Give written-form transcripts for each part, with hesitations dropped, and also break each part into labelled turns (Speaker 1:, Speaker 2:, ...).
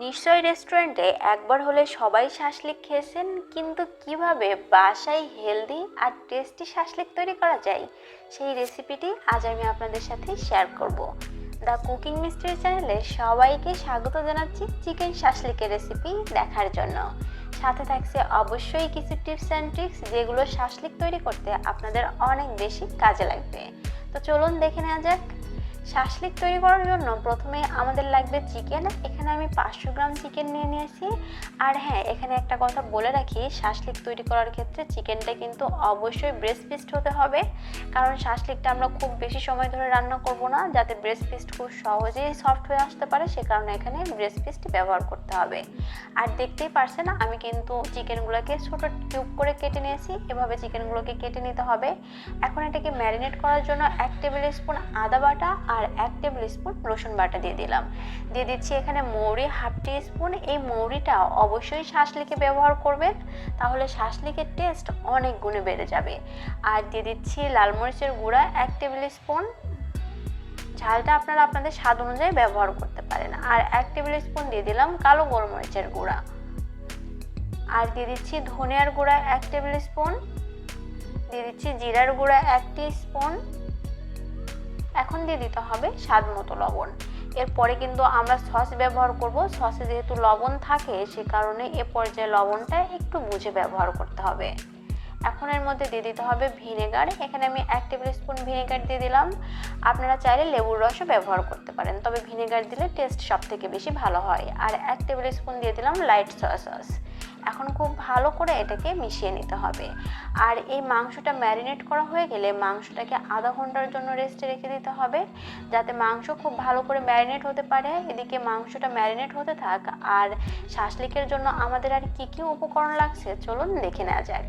Speaker 1: নিশ্চয়ই রেস্টুরেন্টে একবার হলে সবাই শাসলিক খেয়েছেন, কিন্তু কিভাবে বাসায় হেলদি আর টেস্টি শাসলিক তৈরি করা যায় সেই রেসিপিটি আজ আমি আপনাদের সাথে শেয়ার করব। দ্য কুকিং মিস্ট্রি চ্যানেলে সবাইকে স্বাগত জানাচ্ছি চিকেন শাসলিকের রেসিপি দেখার জন্য। সাথে থাকছে অবশ্যই কিছু টিপস অ্যান্ড ট্রিক্স যেগুলো শাসলিক তৈরি করতে আপনাদের অনেক বেশি কাজে লাগবে। তো চলুন দেখে নেওয়া যাক। শাসলিক তৈরি করার জন্য প্রথমে আমাদের লাগবে চিকেন। এখানে আমি 500 গ্রাম চিকেন নিয়ে নিয়েছি। আর হ্যাঁ, এখানে একটা কথা বলে রাখি, শাসলিক তৈরি করার ক্ষেত্রে চিকেনটা কিন্তু অবশ্যই ব্রেস্ট পিসড হতে হবে, কারণ শাসলিকটা আমরা খুব বেশি সময় ধরে রান্না করব না, যাতে ব্রেস্ট পিসড খুব সহজেই সফট হয়ে আসতে পারে, সে কারণে এখানে ব্রেস্ট পিসড ব্যবহার করতে হবে। আর দেখতেই পারছেন আমি কিন্তু চিকেনগুলোকে ছোট কিউব করে কেটে নিয়েছি। এভাবে চিকেনগুলোকে কেটে নিতে হবে। এখন এটাকে ম্যারিনেট করার জন্য 1 টেবিল স্পুন আদা বাটা আর 1 টেবিল স্পুন রসুন বাটা দিয়ে দিলাম। দিয়ে দিচ্ছি এখানে মৌরি হাফ টি স্পুন। এই মৌরিটা অবশ্যই শাসলিকে ব্যবহার করবেন, তাহলে শাসলিকের টেস্ট অনেক গুণে বেড়ে যাবে। আর দিয়ে দিচ্ছি লাল মরিচের গুঁড়া 1 টেবিল স্পুন। ঝালটা আপনারা আপনাদের স্বাদ অনুযায়ী ব্যবহার করতে পারেন। আর 1 টেবিল স্পুন দিয়ে দিলাম কালো গোলমরিচের গুঁড়া। আর দিয়ে দিচ্ছি ধনিয়ার গুঁড়া 1 টেবিল স্পুন। দিয়ে দিচ্ছি জিরার গুঁড়া 1 টিস্পুন। এখন দিয়ে দিতে হবে স্বাদ মতো লবণ। এরপরে কিন্তু আমরা সস ব্যবহার করব। সসে যেহেতু লবণ থাকে, সে কারণে এ পর্যায়ে লবণটা একটু বুঝে ব্যবহার করতে হবে। এখন এর মধ্যে দিয়ে দিতে হবে ভিনেগার। এখানে আমি 1 টেবিল স্পুন ভিনেগার দিয়ে দিলাম। আপনারা চাইলে লেবুর রসও ব্যবহার করতে পারেন, তবে ভিনেগার দিলে টেস্ট সব থেকে বেশি ভালো হয়। আর 1 টেবিল স্পুন দিয়ে দিলাম লাইট সয়া সস। এখন খুব ভালো করে এটাকে মিশিয়ে নিতে হবে। আর এই মাংসটা ম্যারিনেট করা হয়ে গেলে মাংসটাকে আধা ঘন্টার জন্য রেস্টে রেখে দিতে হবে, যাতে মাংস খুব ভালো করে ম্যারিনেট হতে পারে। এদিকে মাংসটা ম্যারিনেট হতে থাক। আর শাসলিকের জন্য আমাদের আর কি কি উপকরণ লাগছে চলুন দেখে নেওয়া যাক।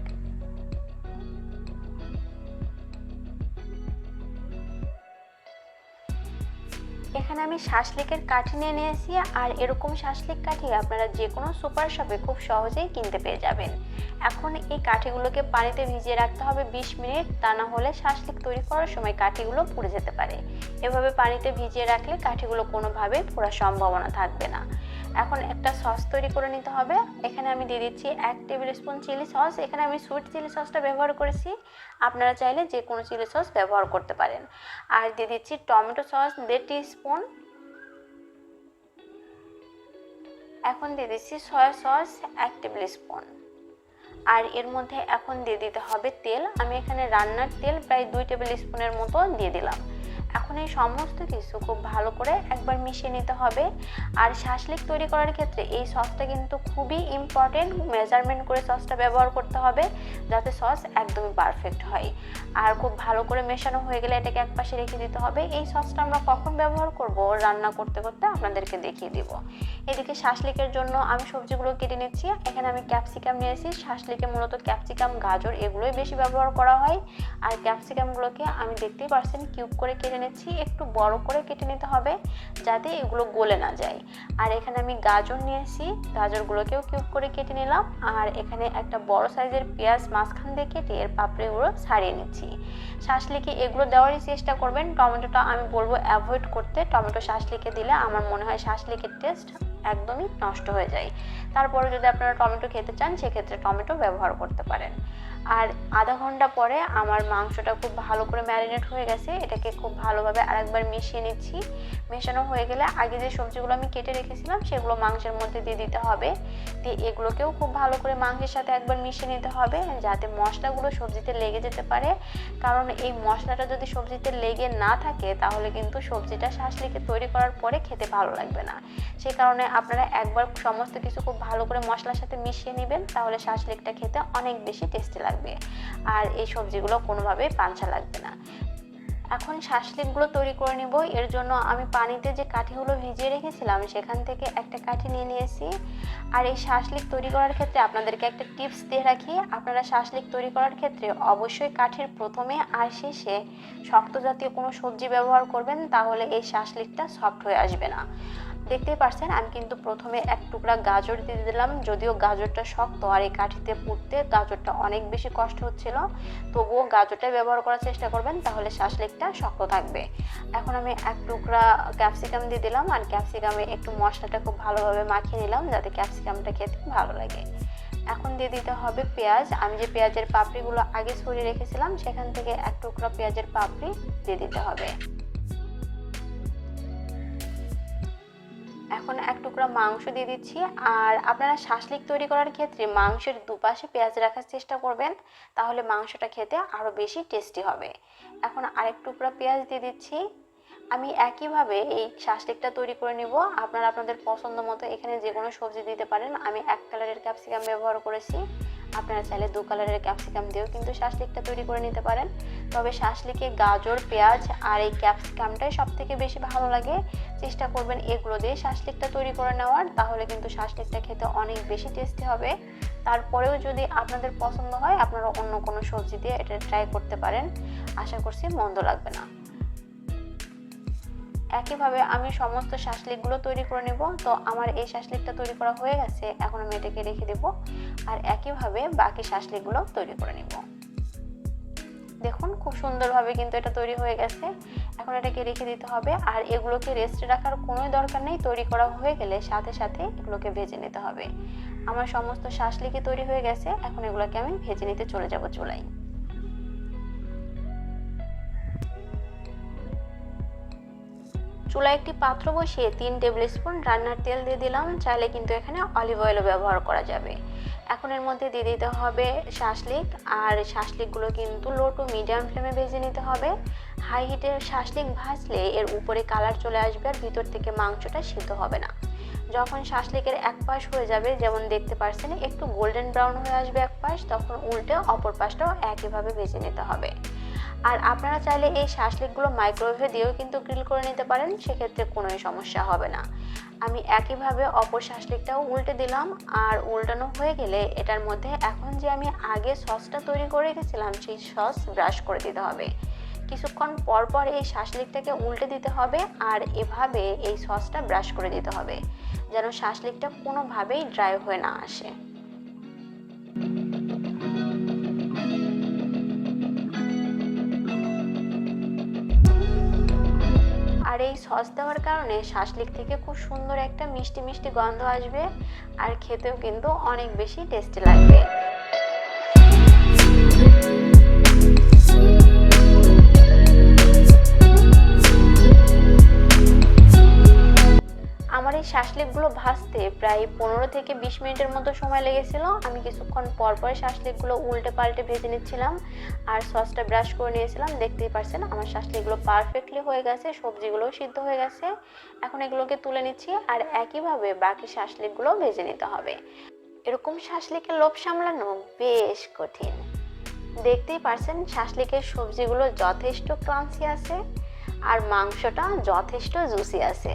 Speaker 1: এখানে আমি শাসলিকের কাঠি নিয়ে নিয়েছি। আর এরকম শাসলিক কাঠি আপনারা যে কোনো সুপার শপে খুব সহজেই কিনতে পেয়ে যাবেন। এখন এই কাঠিগুলোকে পানিতে ভিজিয়ে রাখতে হবে 20 মিনিট, তা না হলে শাসলিক তৈরি করার সময় কাঠিগুলো পুড়ে যেতে পারে। এভাবে পানিতে ভিজিয়ে রাখলে কাঠিগুলো কোনোভাবে পোড়ার সম্ভাবনা থাকবে না। এখন একটা সস তৈরি করে নিতে হবে। এখানে আমি দিয়ে দিচ্ছি 1 টেবিল স্পুন চিলি সস। এখানে আমি সুইট চিলি সসটা ব্যবহার করেছি, আপনারা চাইলে যে কোনো চিলি সস ব্যবহার করতে পারেন। আর দিয়ে দিচ্ছি টমেটো সস 1.5 টিস্পুন। এখন দিয়ে দিচ্ছি সয়া সস 1 টেবিল স্পুন। আর এর মধ্যে এখন দিয়ে দিতে হবে তেল। আমি এখানে রান্নার তেল প্রায় 2 টেবিল স্পুনের মতো দিয়ে দিলাম। এখন এই সমস্ত কিছু খুব ভালো করে একবার মিশিয়ে নিতে হবে। আর শাসলিক তৈরি করার ক্ষেত্রে এই সসটা কিন্তু খুবই ইম্পর্টেন্ট। মেজারমেন্ট করে সসটা ব্যবহার করতে হবে, যাতে সস একদমই পারফেক্ট হয়। আর খুব ভালো করে মেশানো হয়ে গেলে এটাকে একপাশে রেখে দিতে হবে। এই সসটা আমরা কখন ব্যবহার করব রান্না করতে করতে আপনাদেরকে দেখিয়ে দিব। এদিকে শাসলিকের জন্য আমি সবজিগুলো কেটে নিচ্ছি। এখানে আমি ক্যাপসিকাম নিয়েছি। শাসলিকে মূলত ক্যাপসিকাম, গাজর এগুলোই বেশি ব্যবহার করা হয়। আর ক্যাপসিকামগুলোকে আমি দেখতেই পারছেন কিউব করে কেটে নিচ্ছি। একটু বড় করে কেটে নিতে হবে, যাতে এগুলো গলে না যায়। আর এখানে আমি গাজর নিয়েছি, গাজরগুলোকেও কিউব করে কেটে নিলাম। আর এখানে একটা বড় সাইজের পেঁয়াজ মাঝখান দিয়ে কেটে এর পাপড়িগুলো ছাড়িয়ে নিচ্ছি। শাসলিকে এগুলো দেওয়ারই চেষ্টা করবেন। টমেটোটা আমি বলবো অ্যাভয়েড করতে। টমেটো শাসলিকে দিলে আমার মনে হয় শাসলিকের টেস্ট একদমই নষ্ট হয়ে যায়। তারপরে যদি আপনারা টমেটো খেতে চান, সেক্ষেত্রে টমেটো ব্যবহার করতে পারেন। আর আধা ঘন্টা পরে আমার মাংসটা খুব ভালো করে ম্যারিনেট হয়ে গেছে। এটাকে খুব ভালোভাবে আরেকবার মিশিয়ে নিচ্ছি। মেশানো হয়ে গেলে আগে যে সবজিগুলো আমি কেটে রেখেছিলাম সেগুলো মাংসের মধ্যে দিয়ে দিতে হবে। দিয়ে এগুলোকেও খুব ভালো করে মাংসের সাথে একবার মিশিয়ে নিতে হবে, যাতে মশলাগুলো সবজিতে লেগে যেতে পারে। কারণ এই মশলাটা যদি সবজিতে লেগে না থাকে, তাহলে কিন্তু সবজিটা শাসলিকে তৈরি করার পরে খেতে ভালো লাগবে না। সেই কারণে আপনারা একবার সমস্ত কিছু খুব ভালো করে মশলার সাথে মিশিয়ে নেবেন, তাহলে শাসলিকটা খেতে অনেক বেশি টেস্টি লাগবে। আর এই সবজিগুলো কোনোভাবেই পাঞ্ছা লাগবে না। এখন শাসলিকগুলো তৈরি করে নিব। এর জন্য আমি পানিতে যে কাঠিগুলো ভিজিয়ে রেখেছিলাম সেখান থেকে একটা কাঠি নিয়ে নিয়েছি। আর এই শাসলিক তৈরি করার ক্ষেত্রে আপনাদেরকে একটা টিপস দিয়ে রাখি, আপনারা শাসলিক তৈরি করার ক্ষেত্রে অবশ্যই কাঠির প্রথমে আর শেষে শক্ত জাতীয় কোনো সবজি ব্যবহার করবেন, তাহলে এই শাসলিকটা সফট হয়ে আসবে না। দেখতেই পারছেন আমি কিন্তু প্রথমে এক টুকরা গাজর দিয়ে দিলাম, যদিও গাজরটা শক্ত আর এই কাঠিতে পুড়তে গাজরটা অনেক বেশি কষ্ট হচ্ছিল, তবুও গাজরটা ব্যবহার করার চেষ্টা করবেন, তাহলে শাসলিকটা শক্ত থাকবে। এখন আমি এক টুকরা ক্যাপসিকাম দিয়ে দিলাম, আর ক্যাপসিকামে একটু মশলাটা খুব ভালোভাবে মাখিয়ে নিলাম যাতে ক্যাপসিকামটা খেতে ভালো লাগে। এখন দিয়ে দিতে হবে পেঁয়াজ। আমি যে পেঁয়াজের পাপড়িগুলো আগে ছড়িয়ে রেখেছিলাম সেখান থেকে এক টুকরা পেঁয়াজের পাপড়ি দিয়ে দিতে হবে। এখন এক টুকরা মাংস দিয়ে দিচ্ছি। আর আপনারা শাসলিক তৈরি করার ক্ষেত্রে মাংসের দুপাশে পেঁয়াজ রাখার চেষ্টা করবেন, তাহলে মাংসটা খেতে আরও বেশি টেস্টি হবে। এখন আরেক টুকরা পেঁয়াজ দিয়ে দিচ্ছি। আমি একইভাবে এই শাসলিকটা তৈরি করে নিব। আপনারা আপনাদের পছন্দ মতো এখানে যে কোনো সবজি দিতে পারেন। আমি এক কালারের ক্যাপসিকাম ব্যবহার করেছি, আপনারা চাইলে 2 কালারের ক্যাপসিকাম দিয়েও কিন্তু শাসলিকটা তৈরি করে নিতে পারেন। তবে শাসলিকে গাজর, পেঁয়াজ আর এই ক্যাপসিকামটাই সব থেকে বেশি ভালো লাগে। চেষ্টা করবেন এগুলো দিয়ে শাসলিকটা তৈরি করে নেওয়ার, তাহলে কিন্তু শাসলিকটা খেতে অনেক বেশি টেস্টি হবে। তারপরেও যদি আপনাদের পছন্দ হয় আপনারা অন্য কোনো সবজি দিয়ে এটা ট্রাই করতে পারেন, আশা করছি মন্দ লাগবে না। একইভাবে আমি সমস্ত শাসলিকগুলো তৈরি করে নেব। তো আমার এই শাসলিকটা তৈরি করা হয়ে গেছে, এখন আমি এটাকে রেখে দেব। আর একইভাবে বাকি শাসলিকগুলো তৈরি করে নেব। দেখুন খুব সুন্দরভাবে কিন্তু এটা তৈরি হয়ে গেছে। এখন এটাকে রেখে দিতে হবে। আর এগুলোকে রেস্টে রাখার কোনো দরকার নেই, তৈরি করা হয়ে গেলে সাথে সাথে এগুলোকে ভেজে নিতে হবে। আমার সমস্ত শাসলিকই তৈরি হয়ে গেছে, এখন এগুলোকে আমি ভেজে নিতে চলে যাব চুলায়। চুলায় একটি পাত্র বসিয়ে 3 টেবিল স্পুন রান্নার তেল দিয়ে দিলাম। চাইলে কিন্তু এখানে অলিভ অয়েলও ব্যবহার করা যাবে। এখন এর মধ্যে দিয়ে দিতে হবে শাসলিক। আর শাসলিকগুলো কিন্তু লো টু মিডিয়াম ফ্লেমে ভেজে নিতে হবে। হাই হিটে শাসলিক ভাজলে এর উপরে কালার চলে আসবে আর ভিতর থেকে মাংসটা সিদ্ধ হবে না। যখন শাসলিকের এক পাশ হয়ে যাবে, যেমন দেখতে পাচ্ছেন একটু গোল্ডেন ব্রাউন হয়ে আসবে এক পাশ, তখন উল্টে অপর পাশটাও একইভাবে ভেজে নিতে হবে। আর আপনারা চাইলে এই শাসলিকগুলো মাইক্রোওয়েভে দিয়েও কিন্তু গ্রিল করে নিতে পারেন, সেক্ষেত্রে কোনোই সমস্যা হবে না। আমি একইভাবে অপর শাসলিকটাও উল্টে দিলাম। আর উল্টানো হয়ে গেলে এটার মধ্যে এখন যে আমি আগে সসটা তৈরি করে রেখেছিলাম সেই সস ব্রাশ করে দিতে হবে। কিছুক্ষণ পর পর এই শাসলিকটাকে উল্টে দিতে হবে আর এভাবে এই সসটা ব্রাশ করে দিতে হবে, যেন শাসলিকটা কোনোভাবেই ড্রাই হয়ে না আসে। আর এই সস দেওয়ার কারণে শাসলিক থেকে খুব সুন্দর একটা মিষ্টি মিষ্টি গন্ধ আসবে, আর খেতেও কিন্তু অনেক বেশি টেস্টি লাগবে। আমার এই শাসলিকগুলো ভাজতে প্রায় 15 থেকে 20 মিনিটের মতো সময় লেগেছিল। আমি কিছুক্ষণ পর পর শাসলিকগুলো উল্টে পাল্টে ভেজে নিচ্ছিলাম আর সসটা ব্রাশ করে নিয়েছিলাম। দেখতেই পাচ্ছেন আমার শাসলিকগুলো পারফেক্টলি হয়ে গেছে, সবজিগুলোও সিদ্ধ হয়ে গেছে। এখন এগুলোকে তুলে নিচ্ছি আর একইভাবে বাকি শাসলিকগুলো ভেজে নিতে হবে। এরকম শাসলিকের লোভ সামলানো বেশ কঠিন। দেখতেই পাচ্ছেন শাসলিকের সবজিগুলো যথেষ্ট ক্রাঞ্চি আছে আর মাংসটা যথেষ্ট জুসি আছে।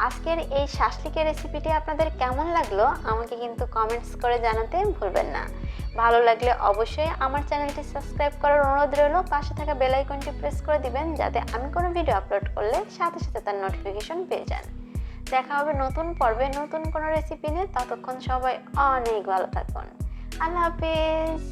Speaker 1: আজকের এই শাসলিকের রেসিপিটি আপনাদের কেমন লাগলো আমাকে কিন্তু কমেন্টস করে জানাতে ভুলবেন না। ভালো লাগলে অবশ্যই আমার চ্যানেলটি সাবস্ক্রাইব করার অনুরোধ রইল। পাশে থাকা বেল আইকনটি প্রেস করে দিবেন যাতে আমি কোনো ভিডিও আপলোড করলে সাথে সাথে তার নোটিফিকেশন পেয়ে যান। দেখা হবে নতুন পর্বে নতুন কোনো রেসিপি নিয়ে। ততক্ষণ সবাই অনেক ভালো থাকুন। আল্লাহ হাফেজ।